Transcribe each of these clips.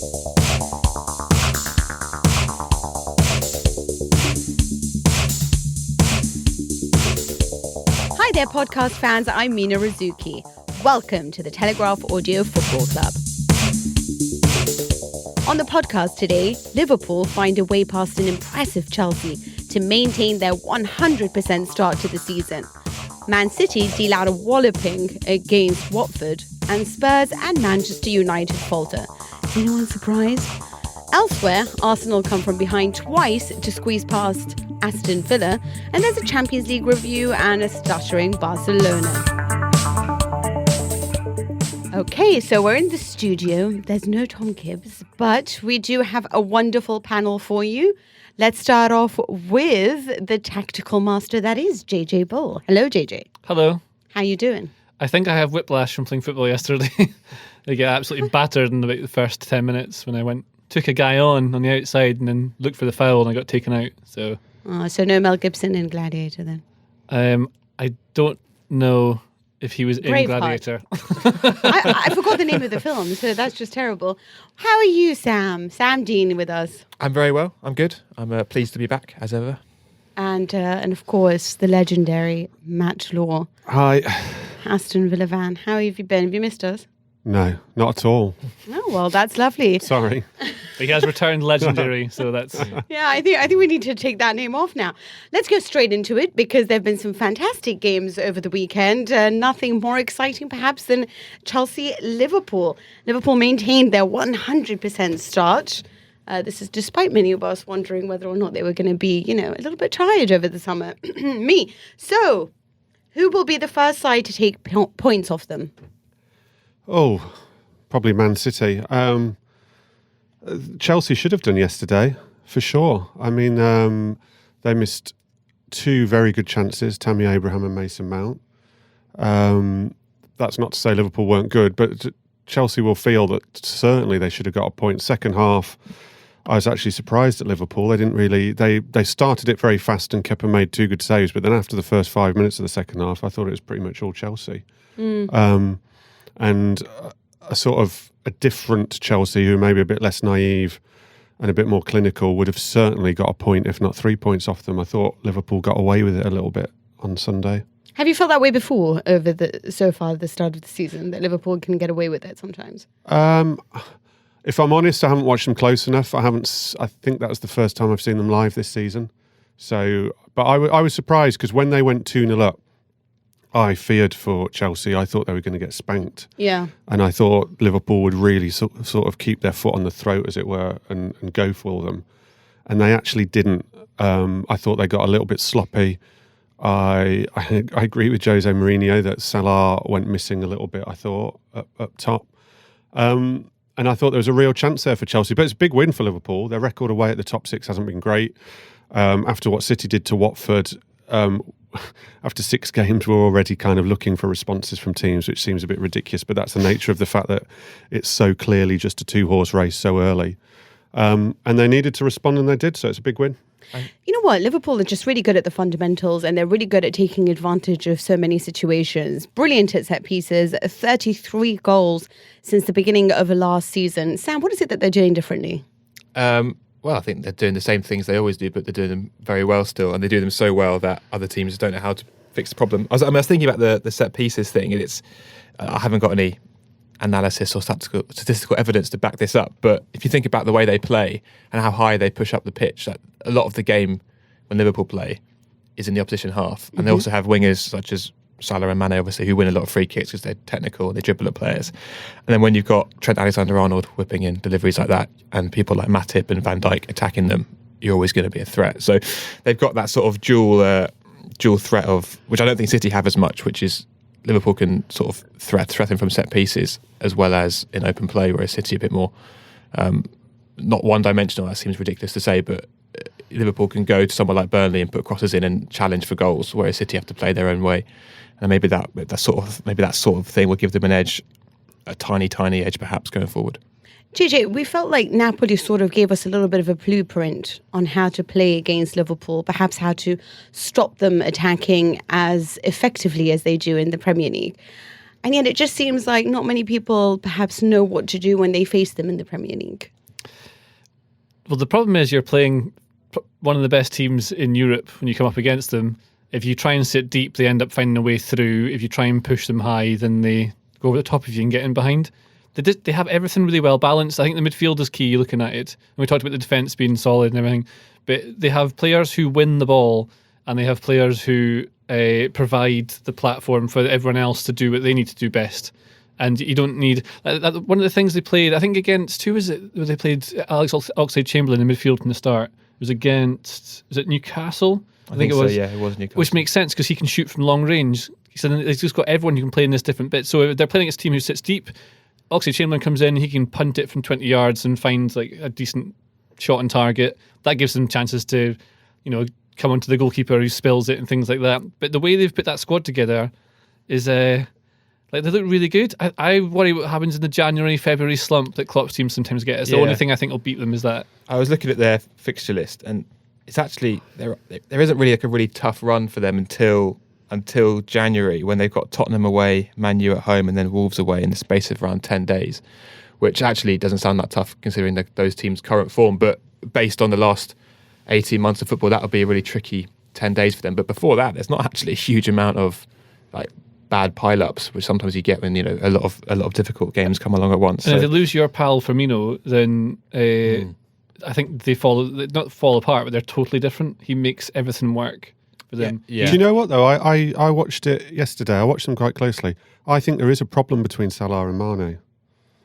Hi there, podcast fans. I'm Mina Rizuki. Welcome to the Telegraph Audio Football Club. On the podcast today, Liverpool find a way past an impressive Chelsea to maintain their 100% start to the season. Man City deal out a walloping against Watford, and Spurs and Manchester United falter. Is anyone surprised? Elsewhere, Arsenal come from behind twice to squeeze past Aston Villa, and there's a Champions League review and a stuttering Barcelona. Okay, so we're in the studio. There's no Tom Gibbs, but we do have a wonderful panel for you. Let's start off with the tactical master that is JJ Bull. Hello, JJ. Hello. How you doing? I think I have whiplash from playing football yesterday. I get absolutely battered in about the first 10 minutes when I took a guy on the outside and then looked for the foul and I got taken out. So no Mel Gibson in Gladiator then? I don't know if he was in Braveheart. Gladiator. I forgot the name of the film, so that's just terrible. How are you, Sam? Sam Dean with us. I'm very well. I'm good. I'm pleased to be back, as ever. And of course, the legendary Matt Law. Hi. Aston Villa fan. How have you been? Have you missed us? No, not at all. Oh, well, that's lovely. Sorry. He has returned legendary, so that's... Yeah, I think we need to take that name off now. Let's go straight into it because there have been some fantastic games over the weekend. Nothing more exciting, perhaps, than Chelsea-Liverpool. Liverpool maintained their 100% start. This is despite many of us wondering whether or not they were going to be, a little bit tired over the summer. Me. So, who will be the first side to take points off them? Oh, probably Man City. Chelsea should have done yesterday, for sure. I mean, they missed two very good chances, Tammy Abraham and Mason Mount. That's not to say Liverpool weren't good, but Chelsea will feel that certainly they should have got a point. Second half, I was actually surprised at Liverpool. They didn't really... They started it very fast and Kepa made two good saves, but then after the first 5 minutes of the second half, I thought it was pretty much all Chelsea. And a sort of a different Chelsea who may be a bit less naive and a bit more clinical would have certainly got a point, if not 3 points off them. I thought Liverpool got away with it a little bit on Sunday. Have you felt that way before over so far the start of the season, that Liverpool can get away with it sometimes? If I'm honest, I haven't watched them close enough. I think that was the first time I've seen them live this season. So, but I was surprised because when they went 2-0 up, I feared for Chelsea. I thought they were going to get spanked. Yeah. And I thought Liverpool would really sort of keep their foot on the throat, as it were, and go for them. And they actually didn't. I thought they got a little bit sloppy. I agree with Jose Mourinho that Salah went missing a little bit, I thought, up top. And I thought there was a real chance there for Chelsea. But it's a big win for Liverpool. Their record away at the top six hasn't been great. After what City did to Watford... after 6 games, we're already kind of looking for responses from teams, which seems a bit ridiculous, but that's the nature of the fact that it's so clearly just a 2-horse race so early. And they needed to respond, and they did, so it's a big win. You know what? Liverpool are just really good at the fundamentals, and they're really good at taking advantage of so many situations. Brilliant at set pieces, 33 goals since the beginning of last season. Sam, what is it that they're doing differently? Well, I think they're doing the same things they always do, but they're doing them very well still, and they do them so well that other teams don't know how to fix the problem. I was thinking about the set pieces thing, and I haven't got any analysis or statistical evidence to back this up, but if you think about the way they play and how high they push up the pitch, that a lot of the game when Liverpool play is in the opposition half, and they also have wingers such as Salah and Mane, obviously, who win a lot of free kicks because they're technical and they dribble at players. And then when you've got Trent Alexander-Arnold whipping in deliveries like that and people like Matip and Van Dijk attacking them, you're always going to be a threat. So they've got that sort of dual threat of, which I don't think City have as much, which is Liverpool can sort of threaten from set pieces as well as in open play, whereas City a bit more not one-dimensional. That seems ridiculous to say, but Liverpool can go to someone like Burnley and put crosses in and challenge for goals, whereas City have to play their own way. And maybe that sort of thing will give them an edge, a tiny edge perhaps going forward. JJ, we felt like Napoli sort of gave us a little bit of a blueprint on how to play against Liverpool, perhaps how to stop them attacking as effectively as they do in the Premier League. And yet it just seems like not many people perhaps know what to do when they face them in the Premier League. Well, the problem is you're playing one of the best teams in Europe when you come up against them. If you try and sit deep, they end up finding a way through. If you try and push them high, then they go over the top if you can get in behind. They have everything really well balanced. I think the midfield is key looking at it. And we talked about the defence being solid and everything. But they have players who win the ball and they have players who provide the platform for everyone else to do what they need to do best. And you don't need... one of the things they played, I think against... Who was it? They played Alex Oxlade-Chamberlain in midfield from the start. It was against... Was it Newcastle? I think it was. Yeah, it was Newcastle. Which makes sense because he can shoot from long range. So they've just got everyone who can play in this different bit. So they're playing against a team who sits deep. Oxlade-Chamberlain comes in, he can punt it from 20 yards and find like a decent shot on target. That gives them chances to, come onto the goalkeeper who spills it and things like that. But the way they've put that squad together is they look really good. I worry what happens in the January, February slump that Klopp's teams sometimes get. It's the only thing I think will beat them is that. I was looking at their fixture list and it's actually there isn't really like a really tough run for them until January when they've got Tottenham away, Man U at home and then Wolves away in the space of around 10 days, which actually doesn't sound that tough considering those teams' current form, but based on the last 18 months of football, that would be a really tricky 10 days for them. But before that, there's not actually a huge amount of like bad pile-ups, which sometimes you get when a lot of difficult games come along at once. And if they lose your pal Firmino, then I think they not fall apart, but they're totally different. He makes everything work for them. Yeah. Do you know what though? I watched it yesterday. I watched them quite closely. I think there is a problem between Salah and Mane.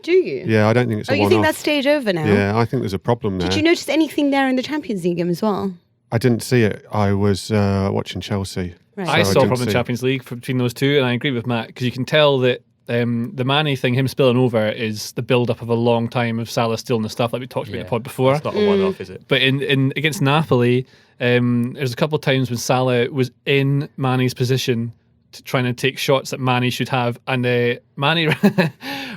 Do you? Yeah, I don't think it's a one-off. You think that's stage over now? Yeah, I think there's a problem there. Did you notice anything there in the Champions League game as well? I didn't see it. I was watching Chelsea. Right. I saw a problem in see the Champions League between those two, and I agree with Matt, because you can tell that the Mane thing, him spilling over, is the build-up of a long time of Salah stealing the stuff that we talked about in the pod before. It's not a one-off, is it? But in against Napoli, there's a couple of times when Salah was in Mane's position trying to take shots that Mane should have, and Mane,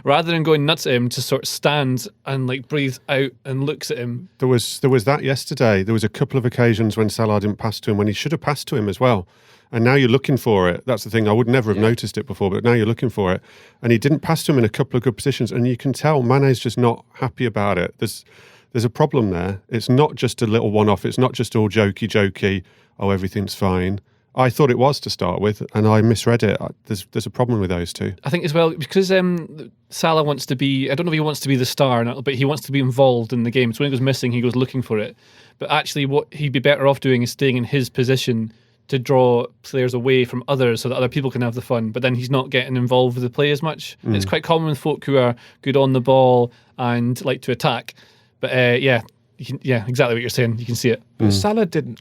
rather than going nuts at him, just sort of stands and like breathes out and looks at him. There was that yesterday. There was a couple of occasions when Salah didn't pass to him when he should have passed to him as well. And now you're looking for it. That's the thing. I would never have noticed it before, but now you're looking for it. And he didn't pass to him in a couple of good positions, and you can tell Mane's just not happy about it. There's a problem there. It's not just a little one-off. It's not just all jokey. Oh, everything's fine. I thought it was to start with, and I misread it. There's a problem with those two. I think as well, because Salah wants to be, I don't know if he wants to be the star, but he wants to be involved in the game. So when he goes missing, he goes looking for it. But actually what he'd be better off doing is staying in his position to draw players away from others so that other people can have the fun. But then he's not getting involved with the play as much. It's quite common with folk who are good on the ball and like to attack. But exactly what you're saying. You can see it. But Salah didn't...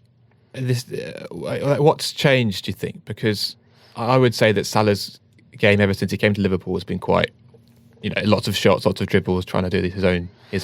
what's changed, do you think? Because I would say that Salah's game ever since he came to Liverpool has been quite, lots of shots, lots of dribbles, trying to do his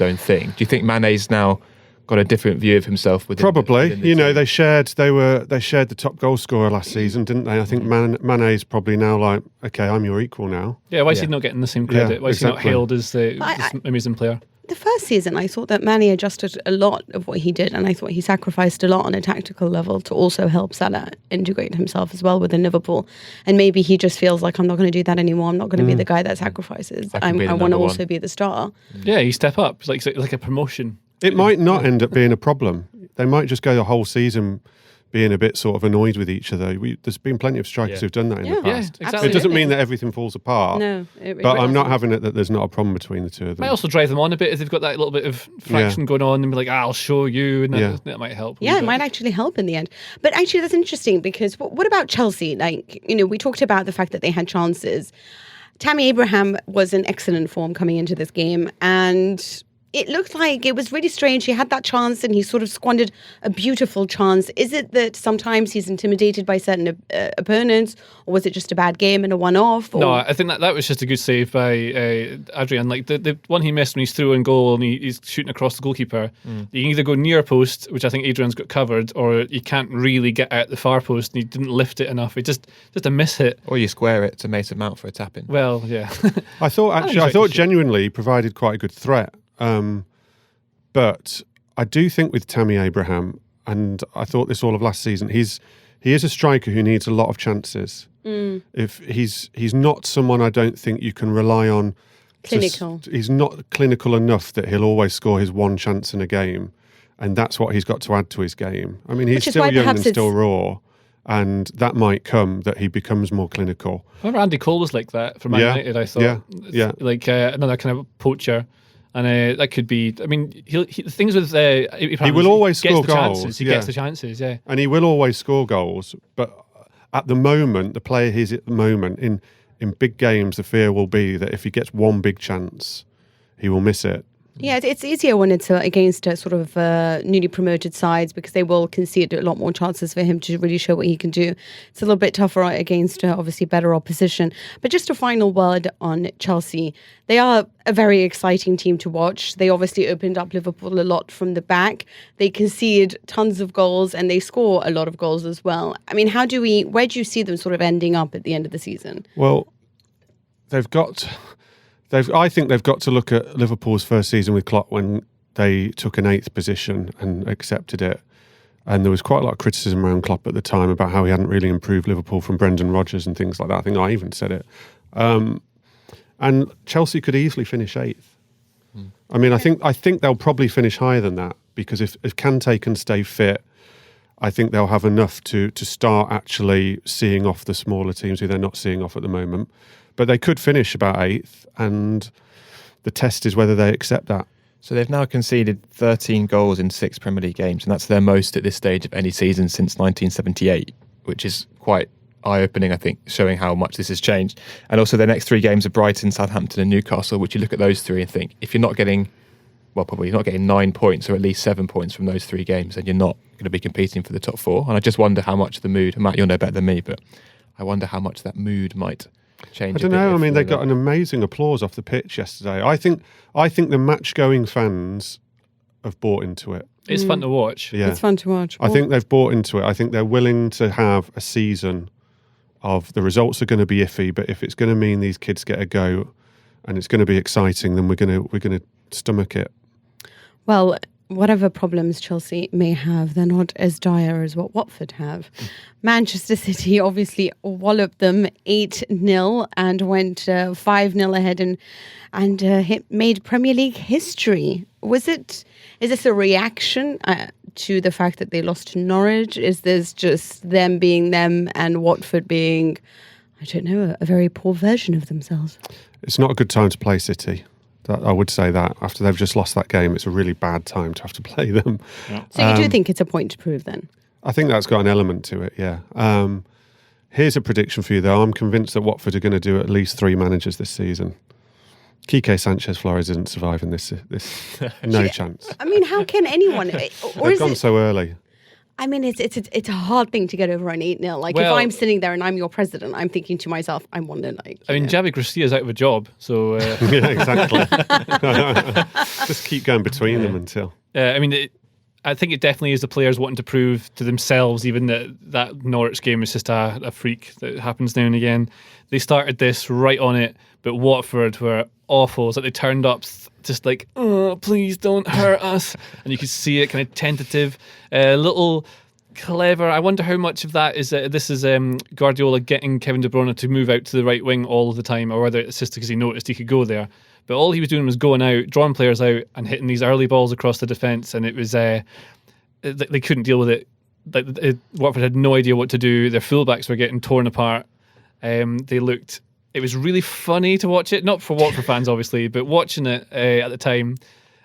own thing. Do you think Mane's now got a different view of himself within probably the team? They shared the top goal scorer last season, didn't they? I think Mane's probably now like, okay, I'm your equal now. Yeah, why is he not getting the same credit? Why is he not hailed as this amazing player? The first season, I thought that Mane adjusted a lot of what he did, and I thought he sacrificed a lot on a tactical level to also help Salah integrate himself as well within Liverpool. And maybe he just feels like, I'm not going to do that anymore. I'm not going to be the guy that sacrifices. I want to also be the star. Yeah, you step up. It's like a promotion. It might not end up being a problem. They might just go the whole season being a bit sort of annoyed with each other. There's been plenty of strikers who've done that in the past. Yeah, exactly. It doesn't mean that everything falls apart. No, but I'm not having it that there's not a problem between the two of them. Might also drive them on a bit if they've got that little bit of fraction going on and be like, I'll show you, and that might help. Yeah, it might actually help in the end. But actually, that's interesting because what about Chelsea? Like, we talked about the fact that they had chances. Tammy Abraham was in excellent form coming into this game, and it looked like it was really strange. He had that chance and he sort of squandered a beautiful chance. Is it that sometimes he's intimidated by certain opponents, or was it just a bad game and a one-off? No, I think that was just a good save by Adrian. Like the one he missed when he's through in goal and he's shooting across the goalkeeper. You can either go near post, which I think Adrian's got covered, or you can't really get out the far post and he didn't lift it enough. It just a miss hit. Or you square it to Mason Mount for a tap-in. Well, yeah. I thought genuinely he provided quite a good threat. But I do think with Tammy Abraham, and I thought this all of last season, he is a striker who needs a lot of chances. If he's not someone I don't think you can rely on. Clinical. He's not clinical enough that he'll always score his one chance in a game, and that's what he's got to add to his game. I mean, he's still young and still raw, and that might come that he becomes more clinical. I remember Andy Cole was like that for Man United, I thought. Yeah. Like another kind of poacher. And that could be, I mean, the things with he will always score goals. He gets the chances, yeah. And he will always score goals, but at the moment, the player he's at the moment, in big games, the fear will be that if he gets one big chance, he will miss it. Yeah, it's easier when it's against sort of newly promoted sides, because they will concede a lot more chances for him to really show what he can do. It's a little bit tougher against obviously better opposition. But just a final word on Chelsea. They are a very exciting team to watch. They obviously opened up Liverpool a lot from the back. They concede tons of goals and they score a lot of goals as well. I mean, where do you see them sort of ending up at the end of the season? Well, I think they've got to look at Liverpool's first season with Klopp when they took an 8th position and accepted it. And there was quite a lot of criticism around Klopp at the time about how he hadn't really improved Liverpool from Brendan Rodgers and things like that. I think I even said it. And Chelsea could easily finish 8th. I mean, I think they'll probably finish higher than that, because if Kante can stay fit, I think they'll have enough to start actually seeing off the smaller teams who they're not seeing off at the moment. But they could finish about 8th, and the test is whether they accept that. So they've now conceded 13 goals in 6 Premier League games, and that's their most at this stage of any season since 1978, which is quite eye-opening, I think, showing how much this has changed. And also their next 3 games are Brighton, Southampton and Newcastle, which you look at those 3 and think, if you're not getting, well, probably you're not getting 9 points or at least 7 points from those 3 games, then you're not going to be competing for the top 4. And I just wonder how much the mood, Matt, you'll know better than me, but I wonder how much that mood might change. I don't know. I mean, they got an amazing applause off the pitch yesterday. I think the match-going fans have bought into it. It's fun to watch. Yeah. It's fun to watch. I think they've bought into it. I think they're willing to have a season of the results are going to be iffy, but if it's going to mean these kids get a go and it's going to be exciting, then we're going to stomach it. Well, whatever problems Chelsea may have, they're not as dire as what Watford have. Manchester City obviously walloped them 8-0 and went 5-0 ahead and made Premier League history. Is this a reaction to the fact that they lost to Norwich? Is this just them being them and Watford being, I don't know, a very poor version of themselves? It's not a good time to play City. I would say that after they've just lost that game, it's a really bad time to have to play them. Yeah. So you do think it's a point to prove then? I think that's got an element to it, yeah. Here's a prediction for you, though. I'm convinced that Watford are going to do at least 3 managers this season. Quique Sanchez-Flores isn't surviving this. No chance. I mean, how can anyone? They've gone so early. I mean, it's a hard thing to get over an 8-0. Like, if I'm sitting there and I'm your president, I'm thinking to myself, I'm wondering, like... I mean, Javi Gracia's out of a job, so... Yeah, exactly. Just keep going between them until... I mean, I think it definitely is the players wanting to prove to themselves, even that Norwich game is just a freak that happens now and again. They started this right on it, but Watford were awful. It's like they turned up just like, oh, please don't hurt us. And you could see it kind of tentative, a little clever. I wonder how much of that is this is Guardiola getting Kevin De Bruyne to move out to the right wing all the time, or whether it's just because he noticed he could go there. But all he was doing was going out, drawing players out and hitting these early balls across the defence, and it was they couldn't deal with it. Watford had no idea what to do. Their fullbacks were getting torn apart. It was really funny to watch it, not for Watford fans obviously, but watching it at the time,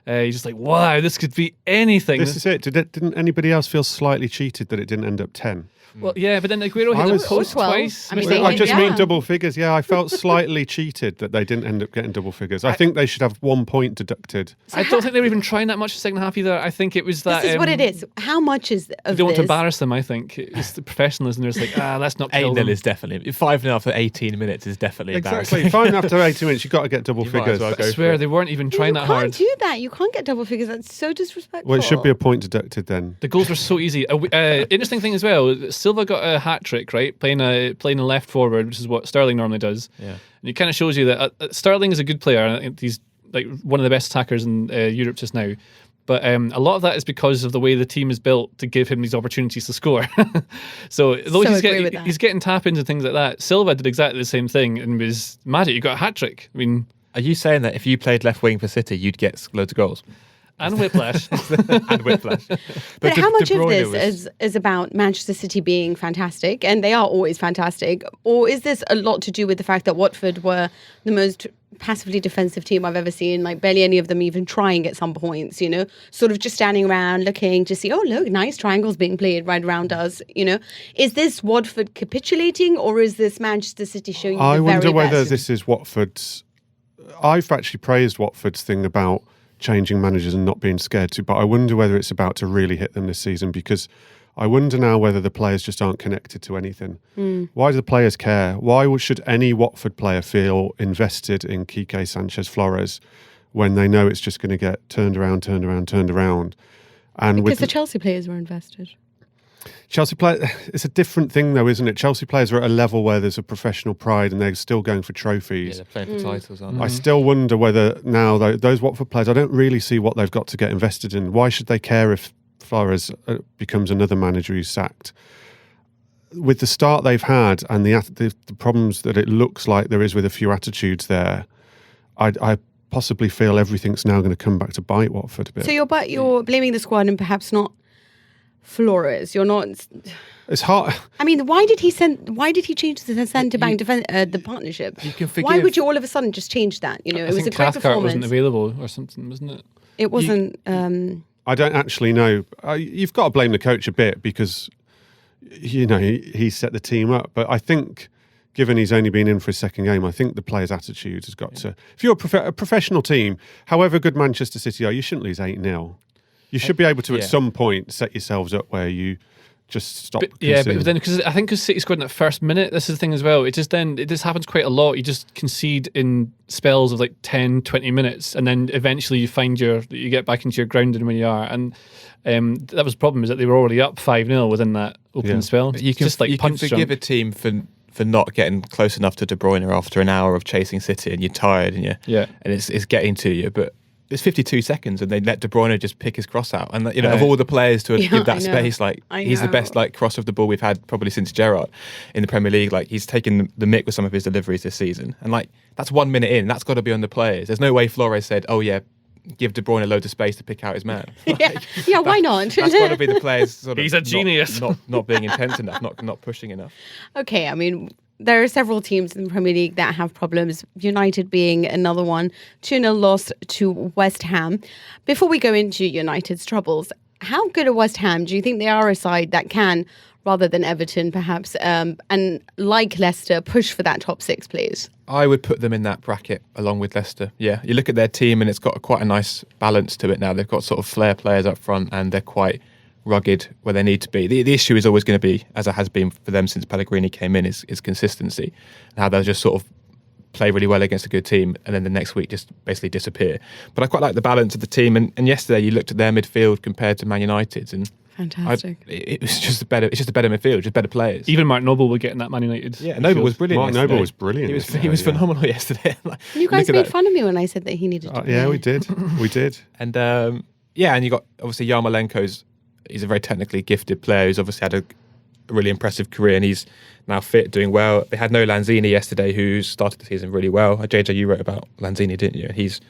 you're just like, wow, this could be anything. This is it. Didn't anybody else feel slightly cheated that it didn't end up 10? Well, yeah, but then Aguero hit the post twice. I mean, I just mean double figures. Yeah, I felt slightly cheated that they didn't end up getting double figures. I think they should have 1 point deducted. I don't think they were even trying that much the second half either. I think it was that... This is what it is. How much is of they don't want to this? embarrass them, I think. It's the professionalism. There's like, let's not kill them. 8-0 is definitely... 5-0 after 18 minutes is definitely Exactly. embarrassing. 5 after 80 minutes, you've got to get double You might figures. as well I swear, they weren't even trying that hard. You can't do that. You can't get double figures. That's so disrespectful. Well, it should be a point deducted then. The goals were so easy. Interesting thing as well, Silva got a hat-trick, right? Playing a left forward, which is what Sterling normally does. Yeah. And it kind of shows you that Sterling is a good player. I think he's like one of the best attackers in Europe just now. But a lot of that is because of the way the team is built to give him these opportunities to score. So though he's getting tap-ins and things like that, Silva did exactly the same thing and was mad at you, got a hat-trick. I mean, are you saying that if you played left wing for City, you'd get loads of goals? And whiplash. And whiplash. But how much of this is about Manchester City being fantastic, and they are always fantastic, or is this a lot to do with the fact that Watford were the most passively defensive team I've ever seen, like barely any of them even trying at some points, you know, sort of just standing around looking to see, oh, look, nice triangles being played right around us, you know. Is this Watford capitulating, or is this Manchester City showing you the very best? I wonder whether this is Watford's... I've actually praised Watford's thing about changing managers and not being scared to, but I wonder whether it's about to really hit them this season, because I wonder now whether the players just aren't connected to anything. Why do the players care? Why should any Watford player feel invested in Quique Sanchez-Flores when they know it's just going to get turned around? And because the Chelsea players were invested. Chelsea players, it's a different thing though, isn't it? Chelsea players are at a level where there's a professional pride and they're still going for trophies. Yeah, they're playing for titles, aren't they? I still wonder whether now those Watford players, I don't really see what they've got to get invested in. Why should they care if Flores becomes another manager who's sacked? With the start they've had and the problems that it looks like there is with a few attitudes there, I possibly feel everything's now going to come back to bite Watford a bit. So you're blaming the squad and perhaps not Flores. You're not. It's hard. I mean, why did he change the centre back the partnership? You can forgive. Why would you all of a sudden just change that? You know, it was a great Cathcart performance. wasn't available or something, wasn't it? It wasn't. I don't actually know. You've got to blame the coach a bit because, you know, he set the team up. But I think, given he's only been in for his second game, I think the players' attitude has got to... If you're a professional team, however good Manchester City are, you shouldn't lose 8-0. You should be able to, at some point, set yourselves up where you just stop. But then because I think because City scored in that first minute, this is the thing as well. It just happens quite a lot. You just concede in spells of like 10, 20 minutes, and then eventually you find you get back into your grounding when you are. And that was the problem, is that they were already up 5-0 within that opening spell. You can forgive a team for not getting close enough to De Bruyne after an hour of chasing City, and you're tired and it's getting to you, but. It's 52 seconds, and they let De Bruyne just pick his cross out. And you know, of all the players to give that space, like he's the best cross of the ball we've had probably since Gerrard in the Premier League. Like he's taken the mick with some of his deliveries this season, and like that's 1 minute in. That's got to be on the players. There's no way Flores said, "Oh yeah, give De Bruyne a load of space to pick out his man." Why not? That's got to be the players. Sort of he's a genius. Not being intense enough, not pushing enough. Okay, I mean, there are several teams in the Premier League that have problems, United being another one. 2-0 loss to West Ham. Before we go into United's troubles, how good are West Ham? Do you think they are a side that can, rather than Everton perhaps, and like Leicester, push for that top 6 place? I would put them in that bracket along with Leicester. Yeah, you look at their team and it's got quite a nice balance to it now. They've got sort of flair players up front and they're quite rugged where they need to be. The issue is always going to be, as it has been for them since Pellegrini came in, is consistency and how they'll just sort of play really well against a good team and then the next week just basically disappear. But I quite like the balance of the team, and yesterday you looked at their midfield compared to Man United's, and fantastic. It's just a better midfield, just better players. Even Mark Noble would get in that Man United. Yeah, Noble was brilliant. Mark Noble was brilliant. He was phenomenal yesterday. You guys made fun of me when I said that he needed to. Yeah, we did. And and you got obviously Yarmolenko's. He's a very technically gifted player who's obviously had a really impressive career, and he's now fit, doing well. They had no Lanzini yesterday, who started the season really well. JJ, you wrote about Lanzini, didn't you? He's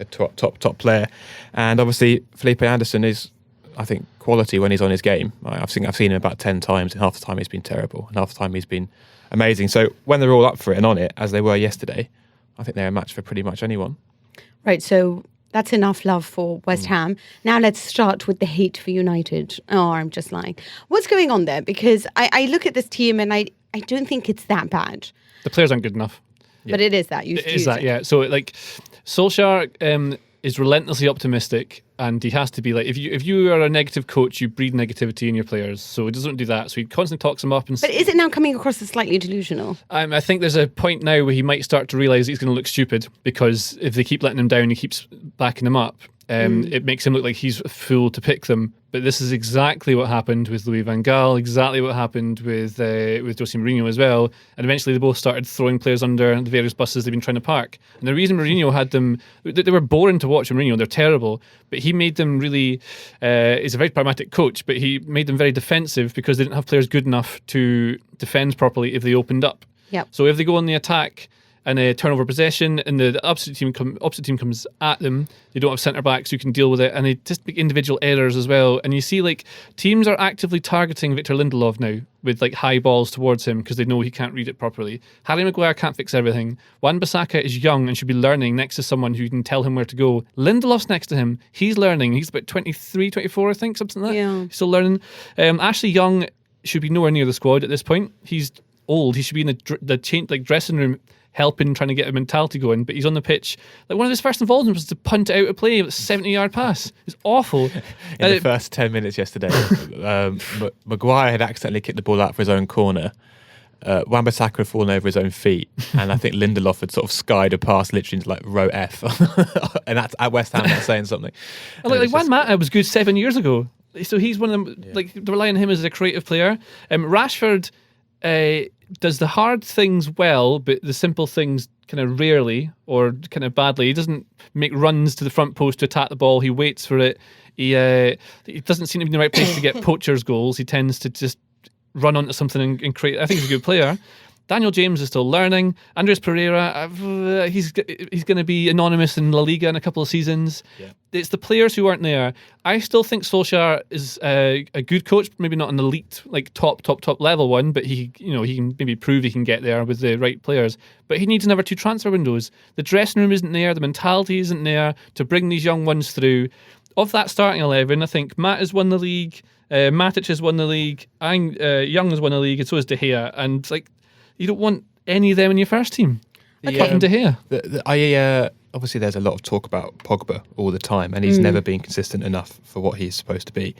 a top player. And obviously Felipe Anderson is, I think, quality when he's on his game. I've seen him about 10 times, and half the time he's been terrible, and half the time he's been amazing. So when they're all up for it and on it, as they were yesterday, I think they're a match for pretty much anyone. Right, so that's enough love for West Ham. Now let's start with the hate for United. Oh, I'm just lying. What's going on there? Because I look at this team and I don't think it's that bad. The players aren't good enough. But it is that. It is that, yeah. So like Solskjaer is relentlessly optimistic, and he has to be like, if you are a negative coach, you breed negativity in your players. So he doesn't do that. So he constantly talks them up. But is it now coming across as slightly delusional? I think there's a point now where he might start to realise he's going to look stupid, because if they keep letting him down, he keeps backing them up. It makes him look like he's a fool to pick them. But this is exactly what happened with Louis van Gaal, exactly what happened with Jose Mourinho as well. And eventually they both started throwing players under the various buses they've been trying to park. And the reason Mourinho had them, they were boring to watch Mourinho, they're terrible, but he made them really, he's a very pragmatic coach, but he made them very defensive because they didn't have players good enough to defend properly if they opened up. Yep. So if they go on the attack and turnover possession, and the opposite team comes at them, they don't have centre backs who can deal with it, and they just make individual errors as well. And you see, like, teams are actively targeting Victor Lindelof now with like high balls towards him because they know he can't read it properly. Harry Maguire can't fix everything. Wan-Bissaka is young and should be learning next to someone who can tell him where to go. Lindelof's next to him. He's learning. He's about 23, 24, I think, something like that. Yeah. He's still learning. Ashley Young should be nowhere near the squad at this point. He's old. He should be in the dressing room, helping, trying to get a mentality going, but he's on the pitch. Like, one of his first involvements was to punt out a play with a 70-yard pass. It's awful. In the first 10 minutes yesterday, Maguire had accidentally kicked the ball out for his own corner. Wan-Bissaka had fallen over his own feet, and I think Lindelof had sort of skied a pass literally into like row F, and that's at West Ham. That's saying something. Like Juan Mata was good 7 years ago, so he's one of them. Yeah. Like, they rely on him as a creative player. Rashford does the hard things well, but the simple things kind of rarely or kind of badly. He doesn't make runs to the front post to attack the ball. He waits for it. He doesn't seem to be in the right place to get poachers goals. He tends to just run onto something and create. I think he's a good player. Daniel James is still learning. Andres Pereira, he's going to be anonymous in La Liga in a couple of seasons. Yeah. It's the players who aren't there. I still think Solskjaer is a good coach, maybe not an elite, like top level one, but he can maybe prove he can get there with the right players. But he needs another 2 transfer windows. The dressing room isn't there. The mentality isn't there to bring these young ones through. Of that starting 11, I think Matt has won the league. Matic has won the league. Young has won the league, and so has De Gea. And like, you don't want any of them in your first team. Apart from De Gea. Obviously, there's a lot of talk about Pogba all the time, and he's never been consistent enough for what he's supposed to be.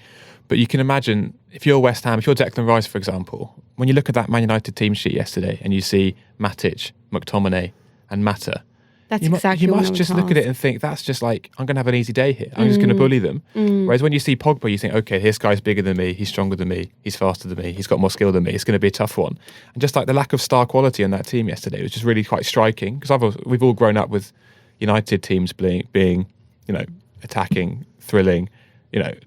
But you can imagine, if you're West Ham, if you're Declan Rice, for example, when you look at that Man United team sheet yesterday and you see Matic, McTominay and Mata, That's you exactly you what I must was just look at it asked. and think, that's just like, I'm going to have an easy day here. I'm just going to bully them. Whereas when you see Pogba, you think, okay, this guy's bigger than me, he's stronger than me, he's faster than me, he's got more skill than me, it's going to be a tough one. And just like the lack of star quality in that team yesterday was just really quite striking, because we've all grown up with United teams being attacking, thrilling,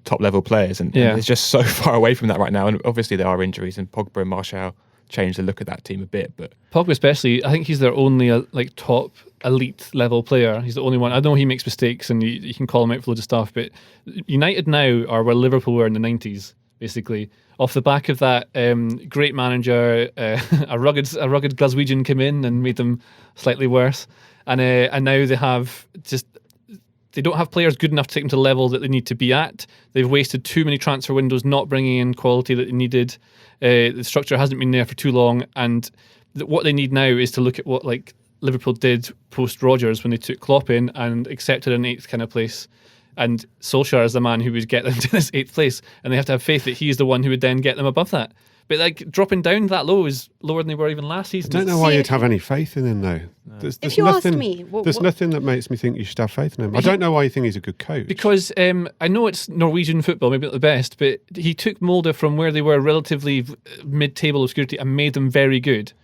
top level players, and it's just so far away from that right now. And obviously there are injuries, and Pogba and Martial changed the look of that team a bit. But Pogba especially, I think he's their only top elite level player. He's the only one. I know he makes mistakes and you can call him out for loads of stuff, but United now are where Liverpool were in the 90s, basically. Off the back of that, great manager, a rugged Glaswegian came in and made them slightly worse. And now they don't have players good enough to take them to the level that they need to be at. They've wasted too many transfer windows not bringing in quality that they needed. The structure hasn't been there for too long, and what they need now is to look at what like Liverpool did post Rodgers when they took Klopp in and accepted an 8th kind of place. And Solskjaer is the man who would get them to this 8th place, and they have to have faith that he's the one who would then get them above that. But like, dropping down that low is lower than they were even last season. I don't know why you'd have any faith in him, though. There's If you nothing, asked me, there's nothing that makes me think you should have faith in him. I don't know why you think he's a good coach. Because I know it's Norwegian football, maybe not the best, but he took Molde from where they were relatively mid-table obscurity and made them very good.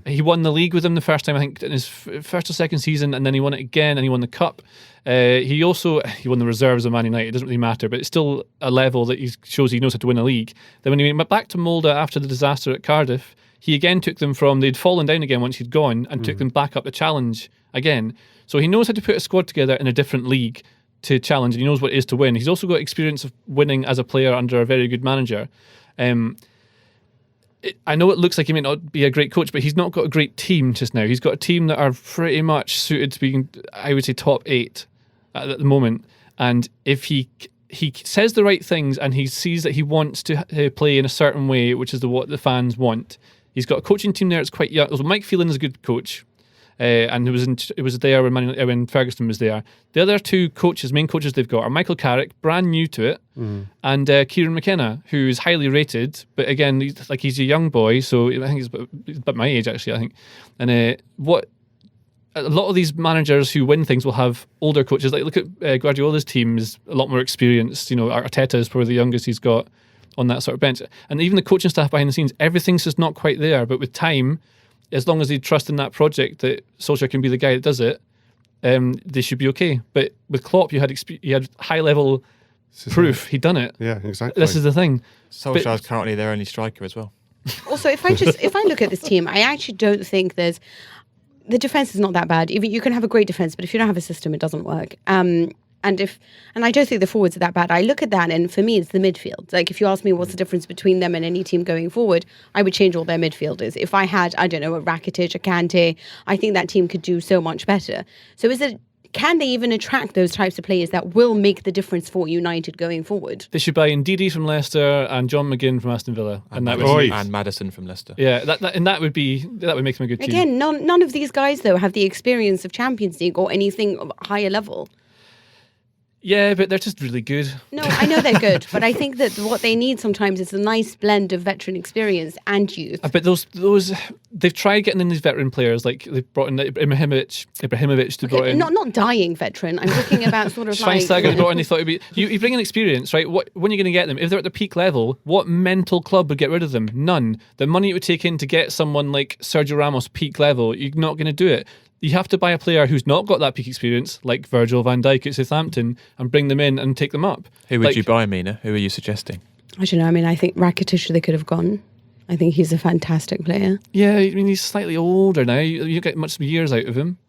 He won the league with them the first time, I think, in his first or second season, and then he won it again, and he won the cup. He won the reserves of Man United. It doesn't really matter, but it's still a level that shows he knows how to win a league. Then when he went back to Molde after the disaster at Cardiff, he again took them from, they'd fallen down again once he'd gone, and took them back up the challenge again. So he knows how to put a squad together in a different league to challenge, and he knows what it is to win. He's also got experience of winning as a player under a very good manager. I know it looks like he may not be a great coach, but he's not got a great team just now. He's got a team that are pretty much suited to being, I would say, top 8 at the moment. And if he says the right things and he sees that he wants to play in a certain way, which is what the fans want, he's got a coaching team there that's quite young. So Mike Phelan is a good coach. And it was there when Ferguson was there. The other 2 main coaches they've got are Michael Carrick, brand new to it, and Kieran McKenna, who is highly rated, but again, he's a young boy, so I think he's about my age actually, I think. And what a lot of these managers who win things will have older coaches. Like look at Guardiola's team is a lot more experienced. Arteta is probably the youngest he's got on that sort of bench. And even the coaching staff behind the scenes, everything's just not quite there. But with time, as long as they trust in that project that Solskjaer can be the guy that does it, they should be okay. But with Klopp, you had high level proof he'd done it. Yeah, exactly. This is the thing. Solskjaer's currently their only striker as well. Also, if I look at this team, I actually don't think the defense is not that bad. Even you can have a great defense, but if you don't have a system, it doesn't work. And I don't think the forwards are that bad. I look at that, and for me, it's the midfield. Like, if you ask me what's the difference between them and any team going forward, I would change all their midfielders. If I had, I don't know, a Rakitic, a Kante, I think that team could do so much better. So can they even attract those types of players that will make the difference for United going forward? They should buy Ndidi from Leicester and John McGinn from Aston Villa, and Madison from Leicester. Yeah, that would make them a good team. Again, none of these guys though have the experience of Champions League or anything of a higher level. Yeah, but they're just really good. No, I know they're good, but I think that what they need sometimes is a nice blend of veteran experience and youth. But those they've tried getting in these veteran players, like they've brought in Ibrahimovic to brought in. Not dying veteran. I'm talking about sort of Schweinsteiger brought in. They thought it'd be you bring in experience, right? When are you going to get them? If they're at the peak level, what mental club would get rid of them? None. The money it would take in to get someone like Sergio Ramos peak level, you're not going to do it. You have to buy a player who's not got that peak experience, like Virgil van Dijk at Southampton, and bring them in and take them up. Who would you buy, Mina? Who are you suggesting? I don't know. I mean, I think Rakitic they could have gone. I think he's a fantastic player. Yeah, I mean, he's slightly older now. You don't get much years out of him.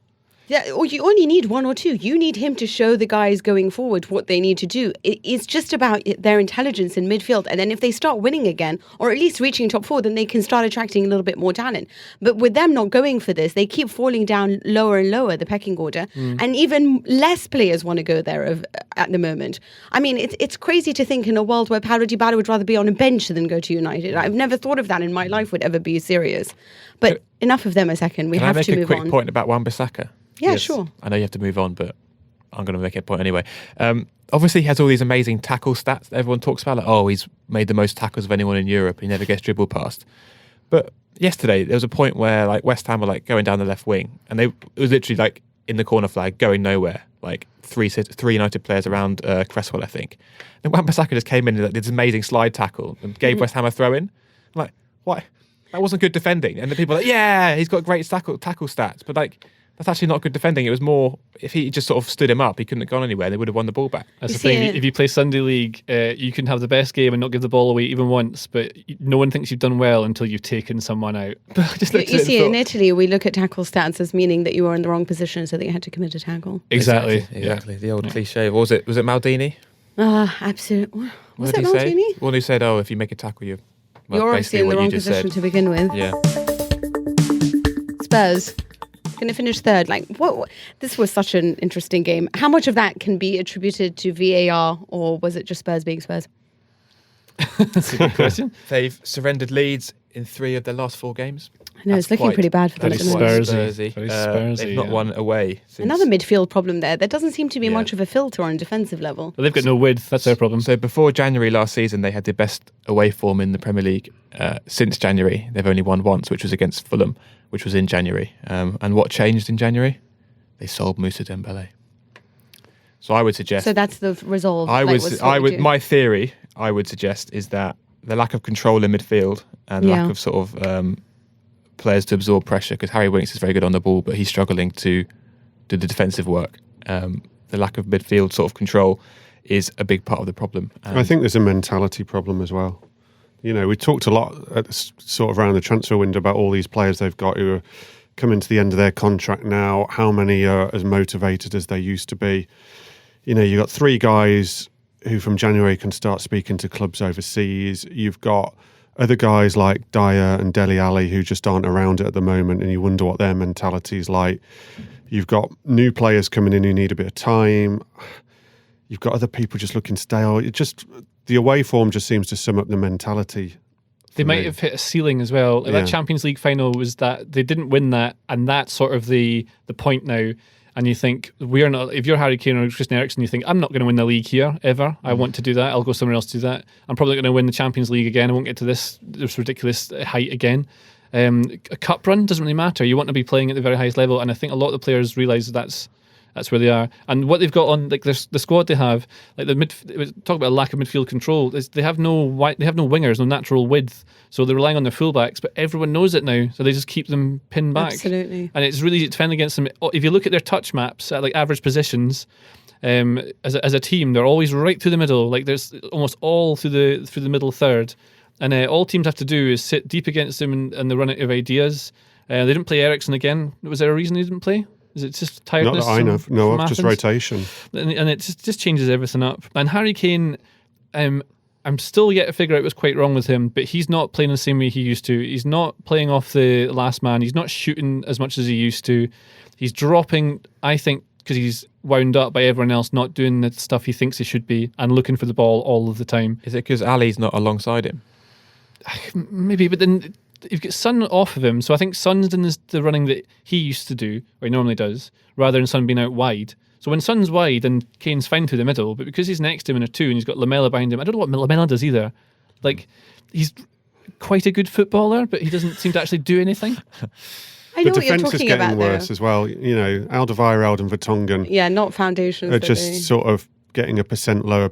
Yeah, or you only need one or two. You need him to show the guys going forward what they need to do. It's just about their intelligence in midfield. And then if they start winning again, or at least reaching top four, then they can start attracting a little bit more talent. But with them not going for this, they keep falling down lower and lower, the pecking order. And even less players want to go there at the moment. I mean, it's crazy to think in a world where Paulo Dybala would rather be on a bench than go to United. I've never thought of that in my life would ever be serious. But enough of them a second. We have to move on. Can I make a quick point about Wan-Bissaka? Yeah, sure. I know you have to move on, but I'm going to make a point anyway. Obviously, he has all these amazing tackle stats that everyone talks about. Like, he's made the most tackles of anyone in Europe. He never gets dribbled past. But yesterday, there was a point where like West Ham were like going down the left wing, and it was literally like in the corner flag, going nowhere. Like three United players around Cresswell, I think. And Wan-Bissaka just came in and did this amazing slide tackle and gave West Ham a throw in. I'm like, what? That wasn't good defending. And the people are like, yeah, he's got great tackle stats, but like. That's actually not good defending. It was more, if he just sort of stood him up, he couldn't have gone anywhere. They would have won the ball back. That's the thing. If you play Sunday League, you can have the best game and not give the ball away even once, but no one thinks you've done well until you've taken someone out. You see, in Italy, we look at tackle stats as meaning that you were in the wrong position, so that you had to commit a tackle. Exactly. The old cliche. What was it? Was it Maldini? Absolutely. Was it Maldini? One who said, if you make a tackle, you're obviously in the wrong position to begin with. Yeah. Spurs. Going to finish third. Like, what? This was such an interesting game. How much of that can be attributed to VAR, or was it just Spurs being Spurs? That's a good question. They've surrendered leads in 3 of their last 4 games. I know, it's looking pretty bad for them. Very Spursy. They've not won away. Another midfield problem there. There doesn't seem to be much of a filter on a defensive level. Well, they've got no width. That's their problem. So before January last season, they had the best away form in the Premier League. Since January, they've only won once, which was against Fulham, which was in January. And what changed in January? They sold Moussa Dembele. So I would suggest. So that's the resolve. My theory, I would suggest, is that the lack of control in midfield and lack of sort of players to absorb pressure, because Harry Winks is very good on the ball, but he's struggling to do the defensive work. The lack of midfield sort of control is a big part of the problem. I think there's a mentality problem as well. You know, we talked a lot sort of around the transfer window about all these players they've got who are coming to the end of their contract now. How many are as motivated as they used to be? You know, you've got 3 guys who from January can start speaking to clubs overseas. You've got other guys like Dyer and Dele Alli who just aren't around it at the moment, and you wonder what their mentality is like. You've got new players coming in who need a bit of time. You've got other people just looking stale. The away form just seems to sum up the mentality. They might have hit a ceiling as well. That Champions League final was that they didn't win that, and that's sort of the point now. And you think, we're not, if you're Harry Kane or Christian Eriksen, you think, I'm not going to win the league here ever. I want to do that. I'll go somewhere else to do that. I'm probably going to win the Champions League again. I won't get to this ridiculous height again. A cup run doesn't really matter. You want to be playing at the very highest level, and I think a lot of the players realise that's where they are. And what they've got on, like the squad they have, like talk about a lack of midfield control. They have no wingers, no natural width, so they're relying on their fullbacks. But everyone knows it now, so they just keep them pinned back. Absolutely. And it's really easy to defend against them. If you look at their touch maps at like average positions, as a team, they're always right through the middle. Like there's almost all through the middle third. And all teams have to do is sit deep against them and they run out of ideas. They didn't play Eriksen again. Was there a reason he didn't play? Is it just tiredness? Not that I know. No, from just Athens? rotation. And it just changes everything up. And Harry Kane, I'm still yet to figure out what's quite wrong with him, but he's not playing the same way he used to. He's not playing off the last man. He's not shooting as much as he used to. He's dropping, I think, because he's wound up by everyone else not doing the stuff he thinks he should be and looking for the ball all of the time. Is it because Ali's not alongside him? Maybe, but then you've got Son off of him, so I think Son's doing the running that he used to do, or he normally does, rather than Son being out wide. So when Son's wide and Kane's fine through the middle, but because he's next to him in a 2 and he's got Lamela behind him, I don't know what Lamela does either. Like, he's quite a good footballer, but he doesn't seem to actually do anything. I know The what you're defence is talking getting about worse there. as well. You know, Alderweireld and Vertonghen Yeah, not foundations. are that just they- sort of getting a percent lower.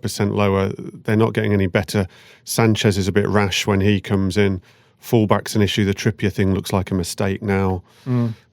They're not getting any better. Sanchez is a bit rash when he comes in. Fullback's an issue. The Trippier thing looks like a mistake now.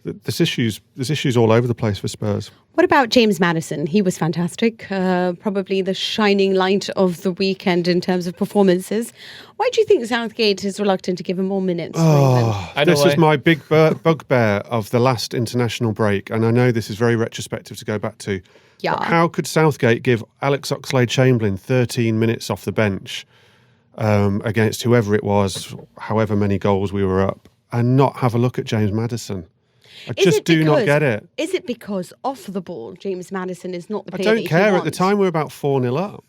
There's issues all over the place for Spurs. What about James Madison? He was fantastic. Probably the shining light of the weekend in terms of performances. Why do you think Southgate is reluctant to give him more minutes? for England? I know This why. is my big bugbear of the last international break, and I know this is very retrospective to go back to. Yeah. But how could Southgate give Alex Oxlade-Chamberlain 13 minutes off the bench against whoever it was, however many goals we were up, and not have a look at James Madison? I Is just it do not because- get it. Is it because off the ball, James Madison is not the I player don't that care. he At the wants? time, we were about 4-0 up.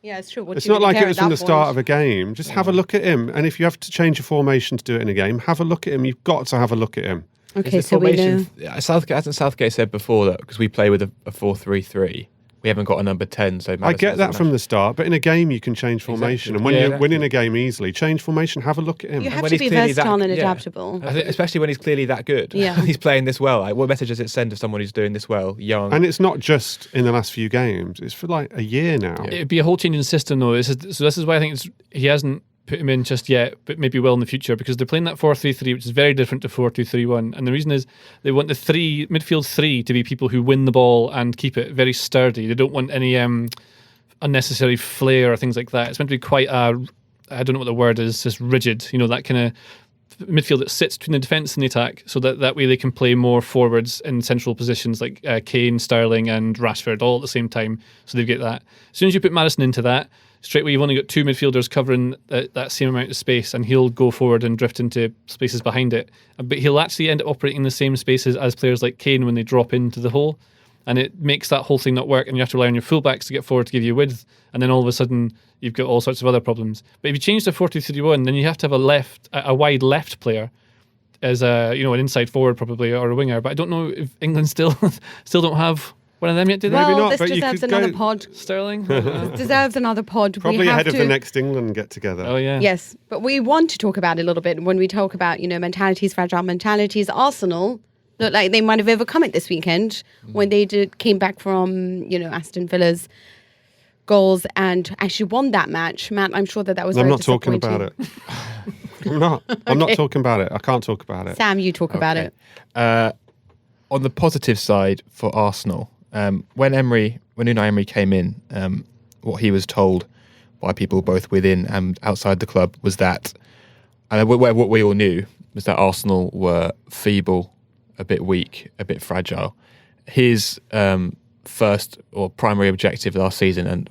Yeah, it's true. What It's do you not really like care it was at from that the start point? of a game. Just have a look at him. And if you have to change your formation to do it in a game, have a look at him. You've got to have a look at him. Okay, Is the so we know. formation, Southgate said before that because we play with a 4-3-3, we haven't got a number 10. So I Madison get that doesn't from match. the start, but in a game you can change formation. Exactly. And when Yeah, you're exactly. winning a game easily, change formation, have a look at him. You have when to he's be clearly versatile that- and yeah. adaptable. I think especially when he's clearly that good. Yeah. He's playing this well. Like, what message does it send to someone who's doing this well, young? And it's not just in the last few games. It's for like a year now. It'd be a whole change in system, though. This is why I think he hasn't put him in just yet, but maybe will in the future, because they're playing that 4-3-3, which is very different to 4-2-3-1. And the reason is they want the midfield three to be people who win the ball and keep it very sturdy. They don't want any unnecessary flair or things like that. It's meant to be quite I don't know what the word is, just rigid. You know, that kind of midfield that sits between the defence and the attack, so that way they can play more forwards in central positions like Kane, Sterling and Rashford all at the same time. So they get that. As soon as you put Madison into that, straight away you've only got two midfielders covering that same amount of space, and he'll go forward and drift into spaces behind it. But he'll actually end up operating in the same spaces as players like Kane when they drop into the hole. And it makes that whole thing not work, and you have to rely on your fullbacks to get forward to give you width, and then all of a sudden you've got all sorts of other problems. But if you change to 4-2-3-1, then you have to have a wide left player as an inside forward probably, or a winger. But I don't know if England still don't have one of them yet, do they? Well, Maybe not, this but you deserves could another go- pod. Sterling? Deserves another pod. Probably we have ahead of to, the next England get together. Oh, yeah. Yes, but we want to talk about it a little bit when we talk about mentalities, fragile mentalities. Arsenal look like they might have overcome it this weekend when they came back from Aston Villa's goals and actually won that match. Matt, I'm sure that was. I'm very not talking disappointing. about it. I'm not. I'm not talking about it. I can't talk about it. Sam, you talk about it. On the positive side for Arsenal, when Unai Emery came in, what he was told by people both within and outside the club was that, and what we all knew was that Arsenal were feeble, a bit weak, a bit fragile. His first or primary objective last season, and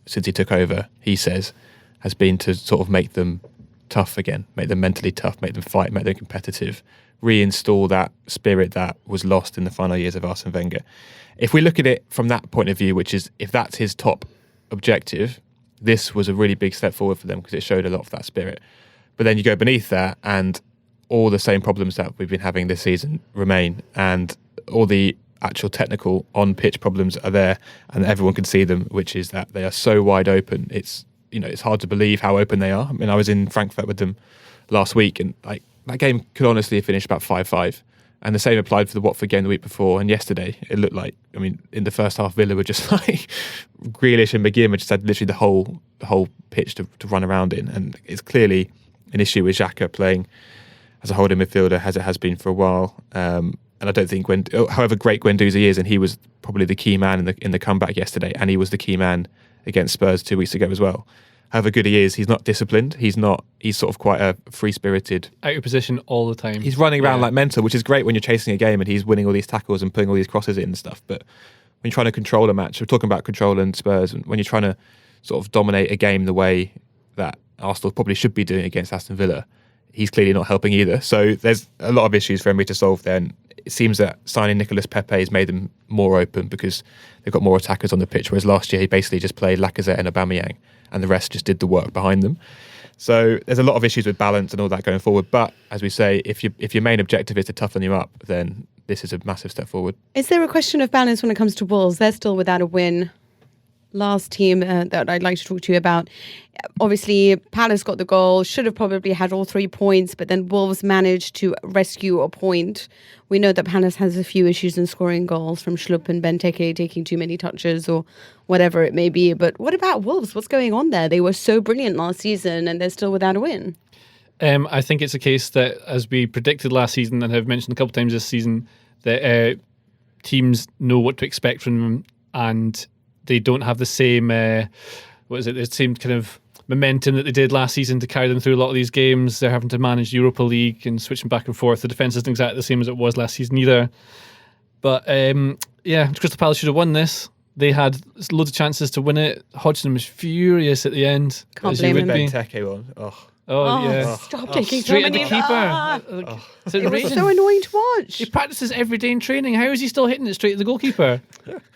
since he took over, he says, has been to sort of make them tough again, make them mentally tough, make them fight, make them competitive, reinstall that spirit that was lost in the final years of Arsene Wenger. If we look at it from that point of view, which is if that's his top objective, this was a really big step forward for them because it showed a lot of that spirit. But then you go beneath that and all the same problems that we've been having this season remain, and all the actual technical on-pitch problems are there, and everyone can see them, which is that they are so wide open. It's hard to believe how open they are. I mean, I was in Frankfurt with them last week, and that game could honestly have finished about 5-5. And the same applied for the Watford game the week before. And yesterday, it looked like, I mean, in the first half, Villa were just like, Grealish and McGinn just had literally the whole pitch to run around in. And it's clearly an issue with Xhaka playing as a holding midfielder, as it has been for a while. And I don't think, however great Guendouzi is, and he was probably the key man in the comeback yesterday, and he was the key man against Spurs 2 weeks ago as well. However good he is, he's not disciplined. He's sort of quite a free-spirited. Out of position all the time. He's running around like mental, which is great when you're chasing a game and he's winning all these tackles and putting all these crosses in and stuff. But when you're trying to control a match, we're talking about control and Spurs, and when you're trying to sort of dominate a game the way that Arsenal probably should be doing against Aston Villa, he's clearly not helping either. So there's a lot of issues for Emery to solve there. And it seems that signing Nicolas Pepe has made them more open because they've got more attackers on the pitch, whereas last year he basically just played Lacazette and Aubameyang, and the rest just did the work behind them. So there's a lot of issues with balance and all that going forward. But as we say, if your main objective is to toughen you up, then this is a massive step forward. Is there a question of balance when it comes to Wolves? They're still without a win. Last team that I'd like to talk to you about. Obviously, Palace got the goal, should have probably had all 3 points, but then Wolves managed to rescue a point. We know that Palace has a few issues in scoring goals, from Schlupp and Benteke taking too many touches or whatever it may be. But what about Wolves? What's going on there? They were so brilliant last season and they're still without a win. I think it's a case that, as we predicted last season and have mentioned a couple of times this season, that teams know what to expect from them, and they don't have the same the same kind of momentum that they did last season to carry them through a lot of these games. They're having to manage Europa League and switching back and forth. The defence isn't exactly the same as it was last season either. But Crystal Palace should have won this. They had loads of chances to win it. Hodgson was furious at the end. Can't blame him. Benteke one. Yeah. Stop taking so Straight at many. the keeper. It was so annoying to watch. He practices every day in training. How is he still hitting it straight at the goalkeeper?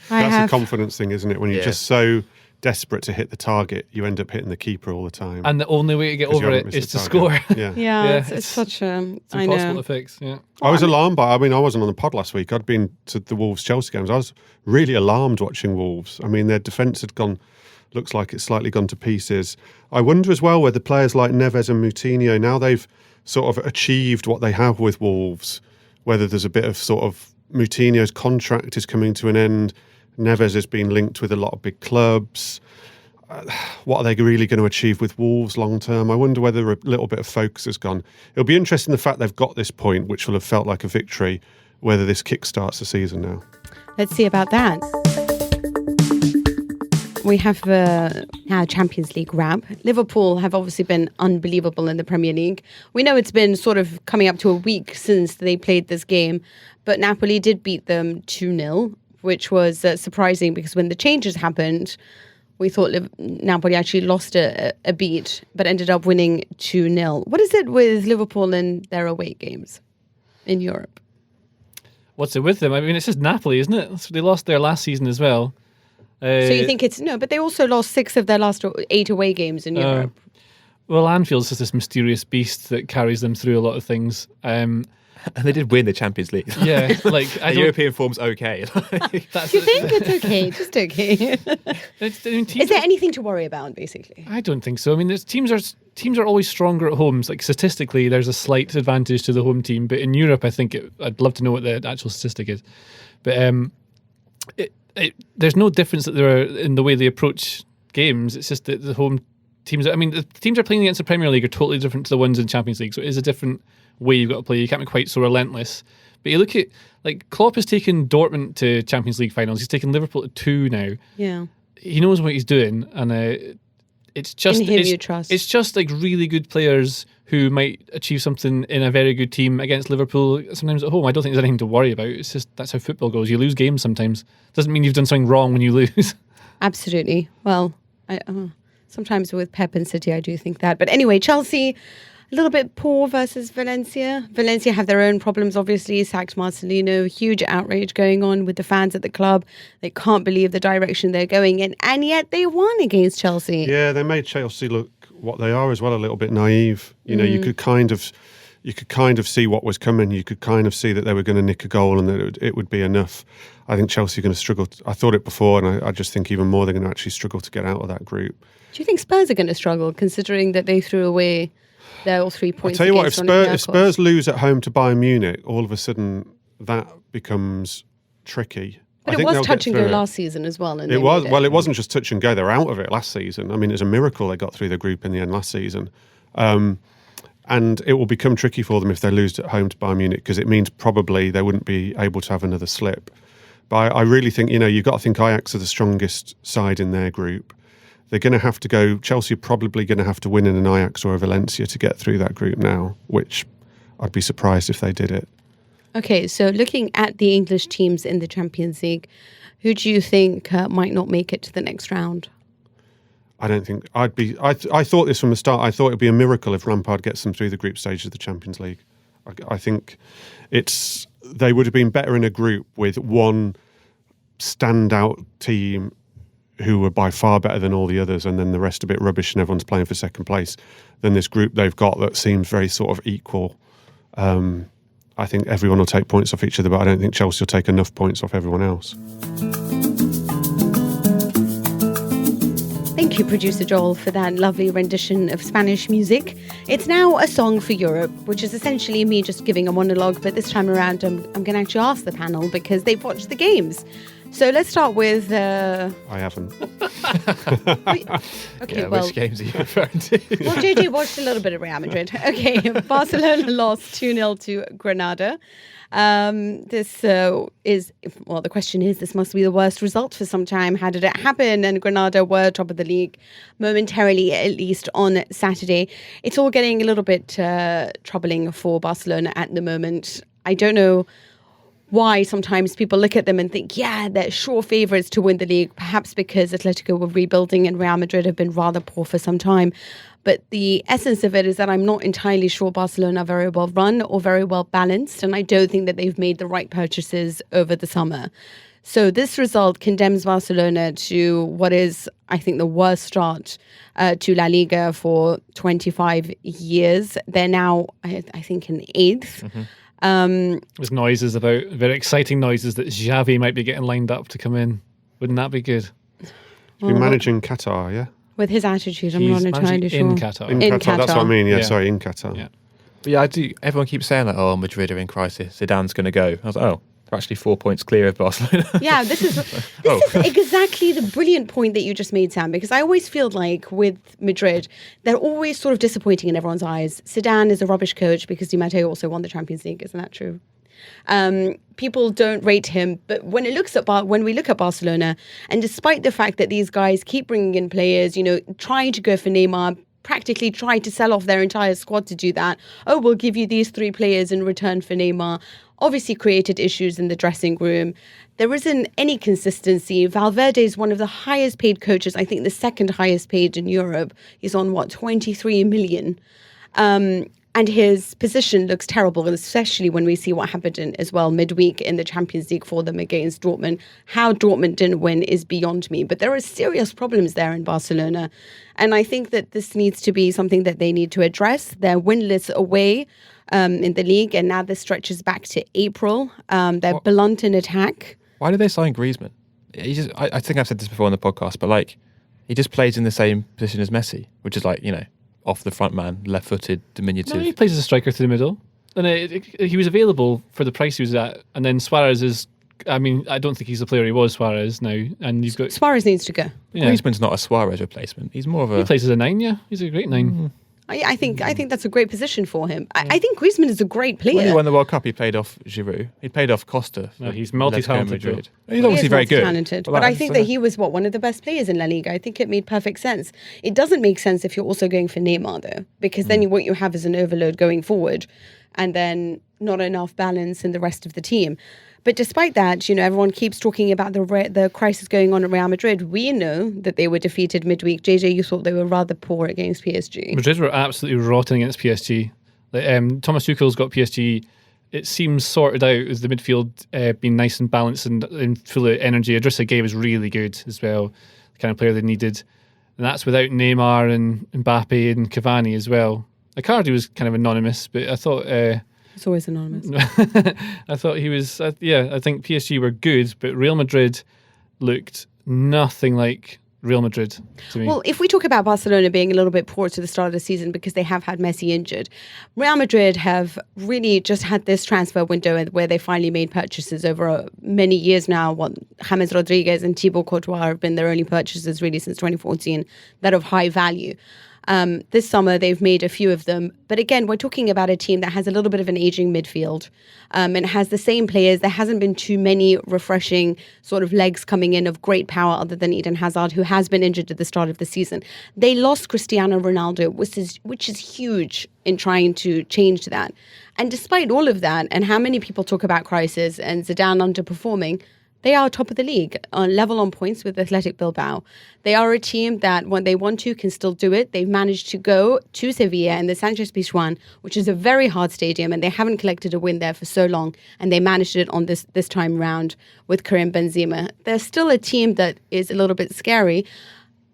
That's a confidence thing, isn't it? When you're just so desperate to hit the target, you end up hitting the keeper all the time. And the only way to get over it is to score. Yeah, it's such a... It's impossible to fix, yeah. I was alarmed I wasn't on the pod last week. I'd been to the Wolves-Chelsea games. I was really alarmed watching Wolves. I mean, their defence had looks like it's slightly gone to pieces. I wonder as well whether players like Neves and Moutinho, now they've sort of achieved what they have with Wolves, whether there's a bit of sort of Moutinho's contract is coming to an end. Neves has been linked with a lot of big clubs. What are they really going to achieve with Wolves long term? I wonder whether a little bit of focus has gone. It'll be interesting the fact they've got this point, which will have felt like a victory, whether this kickstarts the season now. Let's see about that. We have now Champions League wrap. Liverpool have obviously been unbelievable in the Premier League. We know it's been sort of coming up to a week since they played this game, but Napoli did beat them 2-0, which was surprising because when the changes happened, we thought Napoli actually lost a beat, but ended up winning 2-0. What is it with Liverpool and their away games in Europe? What's it with them? I mean, it's just Napoli, isn't it? They lost their last season as well. So you think it's... No, but they also lost 6 of their last 8 away games in Europe. Well, Anfield's just this mysterious beast that carries them through a lot of things. And they did win the Champions League. Yeah, like the European form's okay. Do you think it's okay? Just okay. Is there anything to worry about, basically? I don't think so. I mean, teams are always stronger at home. Like statistically, there's a slight advantage to the home team, but in Europe, I think I'd love to know what the actual statistic is. But there's no difference that there are in the way they approach games. It's just that the home teams. I mean, the teams are playing against the Premier League are totally different to the ones in Champions League. So it is a different way you've got to play. You can't be quite so relentless. But you look at, like, Klopp has taken Dortmund to Champions League finals. He's taken Liverpool to 2 now. Yeah, he knows what he's doing, and it's just in him you trust. It's just like really good players who might achieve something in a very good team against Liverpool sometimes at home. I don't think there's anything to worry about. It's just that's how football goes. You lose games sometimes. Doesn't mean you've done something wrong when you lose. Absolutely. Well, sometimes with Pep and City, I do think that. But anyway, Chelsea, a little bit poor versus Valencia. Valencia have their own problems, obviously. Sacked Marcelino. Huge outrage going on with the fans at the club. They can't believe the direction they're going in. And yet they won against Chelsea. Yeah, they made Chelsea look what they are as well, a little bit naive. You know, you could kind of see what was coming. You could kind of see that they were going to nick a goal and that it would be enough. I think Chelsea are going to struggle. I thought it before, and I just think even more they're going to actually struggle to get out of that group. Do you think Spurs are going to struggle, considering that they threw away They're all 3 I points. tell you what, if against Spurs lose at home to Bayern Munich, all of a sudden that becomes tricky. But I it think was they'll touch get and go through it. last season as well. And It was. Well, it wasn't just touch and go. They were out of it last season. I mean, it was a miracle they got through the group in the end last season. And it will become tricky for them if they lose at home to Bayern Munich, because it means probably they wouldn't be able to have another slip. But I really think, you've got to think Ajax are the strongest side in their group. They're going to have to go, Chelsea are probably going to have to win in an Ajax or a Valencia to get through that group now, which I'd be surprised if they did it. Okay, so looking at the English teams in the Champions League, who do you think might not make it to the next round? I don't think I thought this from the start. I thought it'd be a miracle if Lampard gets them through the group stage of the Champions League. I think they would have been better in a group with one standout team who were by far better than all the others, and then the rest a bit rubbish and everyone's playing for second place, than this group they've got that seems very sort of equal. I think everyone will take points off each other, but I don't think Chelsea will take enough points off everyone else. Thank you, producer Joel, for that lovely rendition of Spanish music. It's now a song for Europe, which is essentially me just giving a monologue, but this time around I'm going to actually ask the panel because they've watched the games. So let's start with... I haven't. Okay, which games are you referring to? Well, JJ watched a little bit of Real Madrid. Okay, Barcelona lost 2-0 to Granada. The question is, this must be the worst result for some time. How did it happen? And Granada were top of the league momentarily, at least on Saturday. It's all getting a little bit troubling for Barcelona at the moment. I don't know why sometimes people look at them and think, yeah, they're sure favourites to win the league, perhaps because Atletico were rebuilding and Real Madrid have been rather poor for some time. But the essence of it is that I'm not entirely sure Barcelona are very well run or very well balanced, and I don't think that they've made the right purchases over the summer. So this result condemns Barcelona to what is, I think, the worst start to La Liga for 25 years. They're now, I think, in 8th. Mm-hmm. There's noises about, very exciting noises, that Xavi might be getting lined up to come in. Wouldn't that be good? He's been managing Qatar, yeah? With his attitude, I'm He's not entirely sure. in Qatar. In Qatar, that's what I mean. Yeah, sorry, in Qatar. Yeah. But yeah, I do. Everyone keeps saying that, oh, Madrid are in crisis. Zidane's going to go. I was like, oh, they're actually 4 points clear of Barcelona. Yeah, this is exactly the brilliant point that you just made, Sam, because I always feel like with Madrid, they're always sort of disappointing in everyone's eyes. Zidane is a rubbish coach because Di Matteo also won the Champions League. Isn't that true? People don't rate him, but when we look at Barcelona, and despite the fact that these guys keep bringing in players, trying to go for Neymar, practically try to sell off their entire squad to do that. Oh, we'll give you these 3 players in return for Neymar. Obviously created issues in the dressing room. There isn't any consistency. Valverde is one of the highest paid coaches, I think the second highest paid in Europe. He's on, 23 million. And his position looks terrible, especially when we see what happened as well midweek in the Champions League for them against Dortmund. How Dortmund didn't win is beyond me. But there are serious problems there in Barcelona. And I think that this needs to be something that they need to address. They're winless away in the league, and now this stretches back to April. They're blunt in attack. Why did they sign Griezmann? I think I've said this before on the podcast, but he just plays in the same position as Messi, which is off the front man, left-footed, diminutive. No, he plays as a striker to the middle. And he was available for the price he was at. And then Suarez is, I don't think he's the player he was, Suarez, now. And you've got... Suarez needs to go. Yeah. Griezmann's not a Suarez replacement. He's more of a... He plays as a 9, yeah. He's a great 9. Mm. I think that's a great position for him. I think Griezmann is a great player. When he won the World Cup, he played off Giroud. He played off Costa. No, he's multi-talented. He's obviously very good. Talented, but I think that he was one of the best players in La Liga. I think it made perfect sense. It doesn't make sense if you're also going for Neymar though, because then what you have is an overload going forward, and then not enough balance in the rest of the team. But despite that, everyone keeps talking about the crisis going on at Real Madrid. We know that they were defeated midweek. JJ, you thought they were rather poor against PSG. Madrid were absolutely rotten against PSG. Thomas Tuchel's got PSG. It seems sorted out as the midfield being nice and balanced and full of energy. Idrissa Gueye was really good as well, the kind of player they needed. And that's without Neymar and Mbappe and Cavani as well. Icardi was kind of anonymous, but I thought... It's always anonymous. I thought he was... I think PSG were good, but Real Madrid looked nothing like Real Madrid to me. Well, if we talk about Barcelona being a little bit poor to the start of the season because they have had Messi injured, Real Madrid have really just had this transfer window where they finally made purchases over many years now. James Rodriguez and Thibaut Courtois have been their only purchases really since 2014 that of high value. This summer, they've made a few of them. But again, we're talking about a team that has a little bit of an aging midfield and has the same players. There hasn't been too many refreshing sort of legs coming in of great power other than Eden Hazard, who has been injured at the start of the season. They lost Cristiano Ronaldo, which is huge in trying to change that. And despite all of that, and how many people talk about crisis and Zidane underperforming, they are top of the league, on level on points with Athletic Bilbao. They are a team that, when they want to, can still do it. They've managed to go to Sevilla in the Sánchez-Pizjuán, which is a very hard stadium, and they haven't collected a win there for so long, and they managed it on this time round with Karim Benzema. They're still a team that is a little bit scary,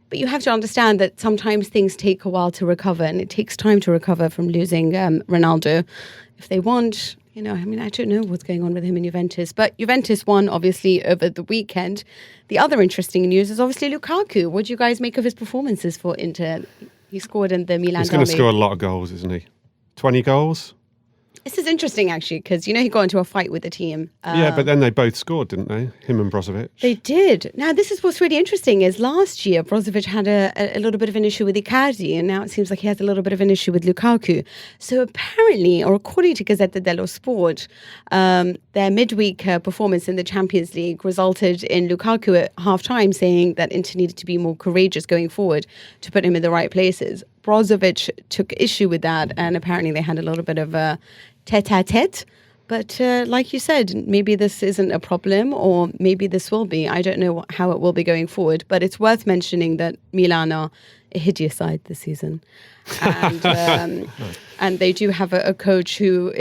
but you have to understand that sometimes things take a while to recover, and it takes time to recover from losing Ronaldo. If they want... I don't know what's going on with him in Juventus, but Juventus won, obviously, over the weekend. The other interesting news is obviously Lukaku. What do you guys make of his performances for Inter? He scored in the Milan derby. He's going to score a lot of goals, isn't he? 20 goals? This is interesting, actually, because, he got into a fight with the team. Yeah, but then they both scored, didn't they? Him and Brozovic. They did. Now, this is what's really interesting is last year, Brozovic had a little bit of an issue with Icardi, and now it seems like he has a little bit of an issue with Lukaku. So apparently, or according to Gazzetta dello Sport, their midweek performance in the Champions League resulted in Lukaku at half-time saying that Inter needed to be more courageous going forward to put him in the right places. Brozovic took issue with that, and apparently they had a little bit of a tete-a-tete. But like you said, maybe this isn't a problem, or maybe this will be. I don't know how it will be going forward, but it's worth mentioning that Milan are a hideous side this season. And, and they do have a coach who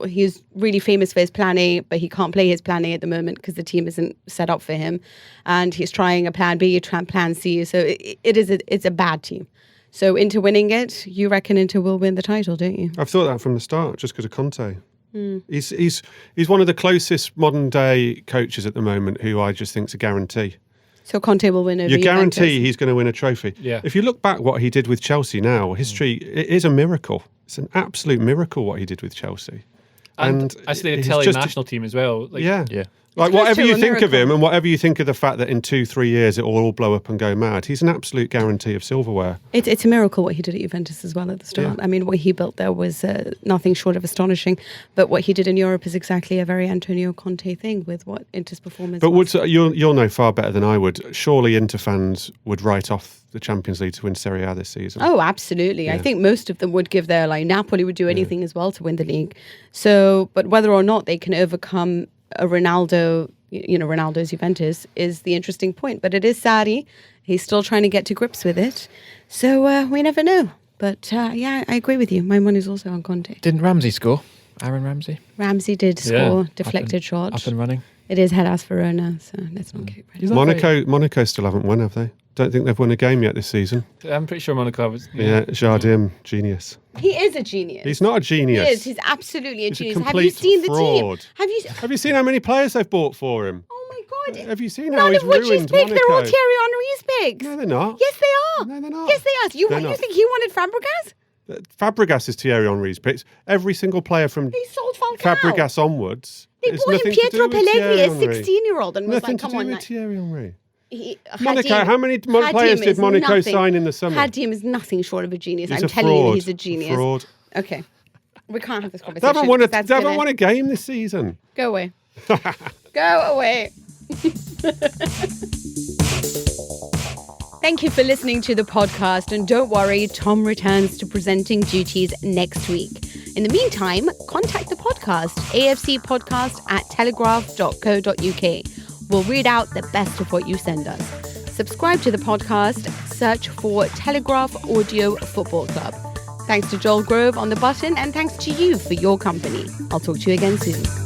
he's really famous for his plan A, but he can't play his plan A at the moment because the team isn't set up for him. And he's trying a plan B, plan C. So it's a bad team. So Inter winning it, you reckon Inter will win the title, don't you? I've thought that from the start, just because of Conte. He's one of the closest modern day coaches at the moment who I just think's a guarantee. So Conte will win over You Juventus. guarantee he's going to win a trophy. Yeah. If you look back what he did with Chelsea now, history, it is a miracle. It's an absolute miracle what he did with Chelsea. And I see the he's Italian just national team as well. Yeah. Like, close whatever to you a think of miracle. him and whatever you think of the fact that in 2-3 years it will all blow up and go mad, he's an absolute guarantee of silverware. It's a miracle what he did at Juventus as well at the start. Yeah. I mean, what he built there was nothing short of astonishing. But what he did in Europe is exactly a very Antonio Conte thing with what Inter's performance But was. you'll know far better than I would. Surely Inter fans would write off the Champions League to win Serie A this season. Oh, absolutely. I think most of them would give their, Napoli would do anything as well to win the league. So, but whether or not they can overcome a Ronaldo, Ronaldo's Juventus is the interesting point. But it is Sarri. He's still trying to get to grips with it. So we never know. But I agree with you. My money's also on Conte. Didn't Ramsey score? Aaron Ramsey? Ramsey did score, deflected shot. Up and running. It is Hellas Verona, so let's not get credit. Monaco still haven't won, have they? Don't think they've won a game yet this season. I'm pretty sure Monaco was... Yeah, Jardim, genius. He is a genius. He's not a genius. He is. He's absolutely a He's a genius. Have you complete seen the fraud. team? Have you seen how many players they've bought for him? Oh my God. Have you seen how None he's of which he's ruined picked. They're all Monaco? Thierry Henry's picks. No, they're not. Yes, they are. No, they're not. Yes, they are. You They're not. think he wanted Fabregas? Fabregas is Thierry Henry's picks. Every single player from He sold Falcao. Fabregas onwards. They it's bought him nothing to Pietro do with Pellegrini, Thierry a Henry. 16-year-old, and was Nothing like, to come do on. with Thierry Henry. Monaco, how many players did Monaco sign in the summer? Hadim is nothing short of a genius. He's I'm a telling you, fraud. he's a genius. Fraud. Okay. We can't have this They conversation. haven't won a, That's they haven't gonna- won a game this season. Go away. Go away. Thank you for listening to the podcast. And don't worry, Tom returns to presenting duties next week. In the meantime, contact the podcast, afcpodcast@telegraph.co.uk. We'll read out the best of what you send us. Subscribe to the podcast, search for Telegraph Audio Football Club. Thanks to Joel Grove on the button, and thanks to you for your company. I'll talk to you again soon.